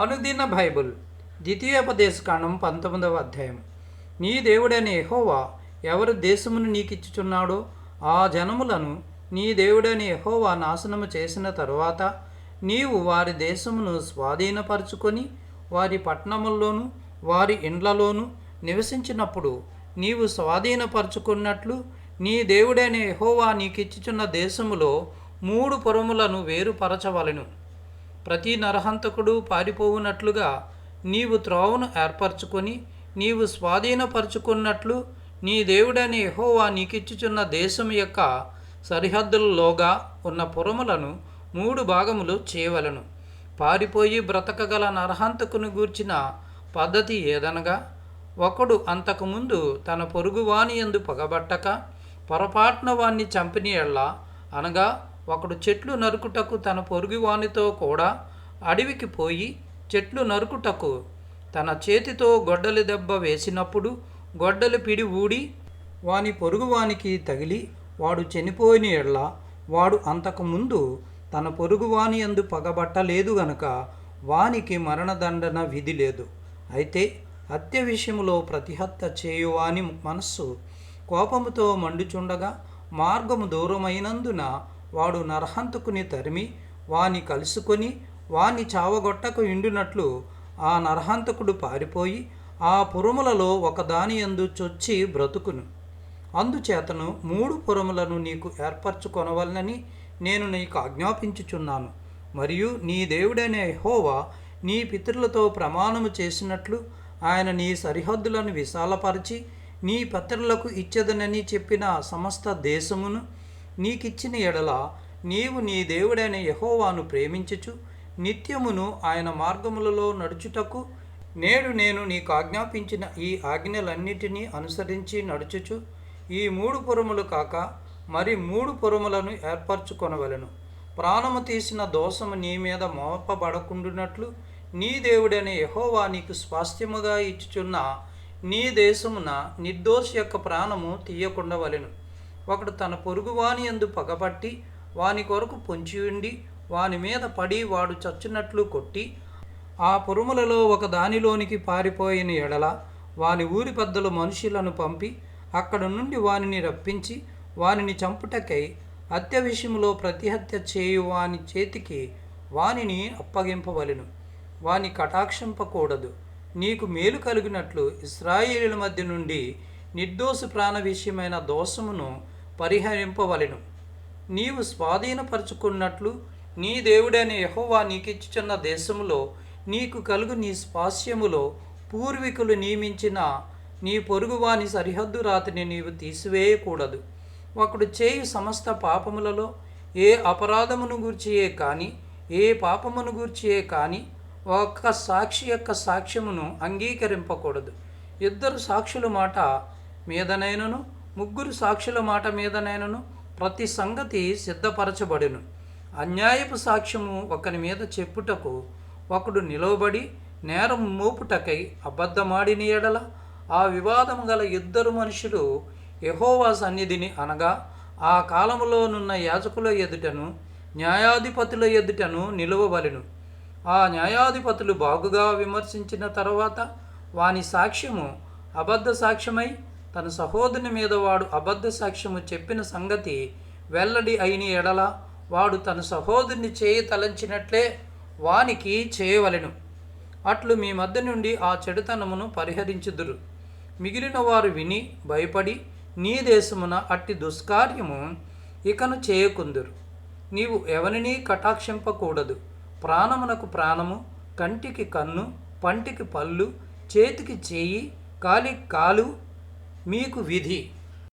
అనుదిన బైబుల్ ద్వితీయోపదేశకాండం 19వ అధ్యాయం. నీ దేవుడైన యెహోవా ఎవరు దేశమును నీకిచ్చుచున్నాడో ఆ జనములను నీ దేవుడైన యెహోవా నాశనము చేసిన తరువాత నీవు వారి దేశమును స్వాధీనపరచుకొని వారి పట్టణముల్లోనూ వారి ఇండ్లలోనూ నివసించినప్పుడు నీవు స్వాధీనపరచుకున్నట్లు నీ దేవుడైన యెహోవా నీకిచ్చుచున్న దేశములో 3 పురములను వేరుపరచవలెను. ప్రతి నరహంతకుడు పారిపోవునట్లుగా నీవు త్రోవను ఏర్పరచుకొని నీవు స్వాధీనపరచుకున్నట్లు నీ దేవుడైన యెహోవా నీకిచ్చుచున్న దేశం యొక్క సరిహద్దులలోగా ఉన్న పురములను 3 భాగములు చేయవలెను. పారిపోయి బ్రతకగల నరహంతకుని గూర్చిన పద్ధతి ఏదనగా, ఒకడు అంతకుముందు తన పొరుగువాని యందు పగబట్టక పొరపాటున వాణ్ణి చంపిన యెడల, అనగా ఒకడు చెట్లు నరుకుటకు తన పొరుగువానితో కూడా అడవికి పోయి చెట్లు నరుకుటకు తన చేతితో గొడ్డలి దెబ్బ వేసినప్పుడు గొడ్డలి పిడి ఊడి వాని పొరుగువానికి తగిలి వాడు చనిపోయిన యెడల, వాడు అంతకుముందు తన పొరుగువాని యందు పగబట్టలేదు గనుక వానికి మరణదండన విధి లేదు. అయితే హత్య విషయములో ప్రతిహత్య చేయువాని మనస్సు కోపముతో మండుచుండగా మార్గము దూరమైనందున వాడు నరహంతకుని తరిమి వాని కలుసుకొని వాని చావగొట్టక ఇండునట్లు ఆ నరహంతకుడు పారిపోయి ఆ పురములలో ఒకదాని యందు చొచ్చి బ్రతుకును. అందుచేతను 3 పురములను నీకు ఏర్పరచుకొనవలనని నేను నీకు ఆజ్ఞాపించుచున్నాను. మరియు నీ దేవుడైన యెహోవా నీ పితరులతో ప్రమాణము చేసినట్లు ఆయన నీ సరిహద్దులను విశాలపరిచి నీ పితరులకు ఇచ్చెదనని చెప్పిన సమస్త దేశమును నీకిచ్చిన ఎడల, నీవు నీ దేవుడైన యెహోవాను ప్రేమించుచు నిత్యమును ఆయన మార్గములలో నడుచుటకు నేడు నేను నీకు ఆజ్ఞాపించిన ఈ ఆజ్ఞలన్నిటినీ అనుసరించి నడుచుచు ఈ 3 పురములు కాక మరి 3 పురములను ఏర్పరచుకొనవలెను. ప్రాణము తీసిన దోషము నీ మీద మోపబడకుండునట్లు నీ దేవుడైన యెహోవా నీకు స్వాస్థ్యముగా ఇచ్చుచున్న నీ దేశమున నిర్దోషి యొక్క ప్రాణము తీయకుండవలెను. ఒకడు తన పొరుగువాని యందు పగపట్టి వాని కొరకు పొంచియుండి వాని మీద పడి వాడు చచ్చునట్లు కొట్టి ఆ పురములలో ఒక దానిలోనికి పారిపోయిన ఎడల, వాని ఊరి పెద్దలు మనుషులను పంపి అక్కడ నుండి వానిని రప్పించి వానిని చంపుటకై హత్య విషయంలో ప్రతిహత్య చేయు వాని చేతికి వానిని అప్పగింపవలెను. వాని కటాక్షింపకూడదు. నీకు మేలు కలిగినట్లు ఇశ్రాయేలీయుల మధ్య నుండి నిర్దోషి ప్రాణ విషయమైన దోషమును పరిహరింపవలెను. నీవు స్వాధీనపరచుకున్నట్లు నీ దేవుడైన యెహోవా నీకిచ్చుచున్న దేశములో నీకు కలుగు నీ స్వాస్యములో పూర్వీకులు నియమించిన నీ పొరుగువాని సరిహద్దు రాతిని నీవు తీసివేయకూడదు. ఒకడు చేయు సమస్త పాపములలో ఏ అపరాధమును గూర్చియే కానీ ఏ పాపమును గూర్చియే కానీ ఒక్క సాక్షి యొక్క సాక్ష్యమును అంగీకరింపకూడదు. 2 సాక్షుల మాట మీదనైనను 3 సాక్షుల మాట మీదనైనను ప్రతి సంగతి సిద్ధపరచబడెను. అన్యాయపు సాక్ష్యము ఒకని మీద చెప్పుటకు ఒకడు నిలవబడి నేరం మోపుటకై అబద్ధమాడిన ఎడల, ఆ వివాదము గల 2 మనుషులు యెహోవా సన్నిధిని, అనగా ఆ కాలములోనున్న యాజకుల ఎదుటను న్యాయాధిపతుల ఎదుటను నిలువవలెను. ఆ న్యాయాధిపతులు బాగుగా విమర్శించిన తరువాత వాని సాక్ష్యము అబద్ధ సాక్ష్యమై తన సహోదరుని మీద వాడు అబద్ధ సాక్ష్యము చెప్పిన సంగతి వెల్లడి అయిన ఎడల, వాడు తన సహోదరుని చేయి తలంచినట్లే వానికి చేయవలెను. అట్లు మీ మధ్య నుండి ఆ చెడుతనమును పరిహరించుదురు. మిగిలిన వారు విని భయపడి నీ దేశమున అట్టి దుష్కార్యము ఇకను చేయకుందురు. నీవు ఎవరినీ కటాక్షింపకూడదు. ప్రాణమునకు ప్రాణము, కంటికి కన్ను, పంటికి పళ్ళు, చేతికి చేయి, కాలికి కాలు మీకు విధి.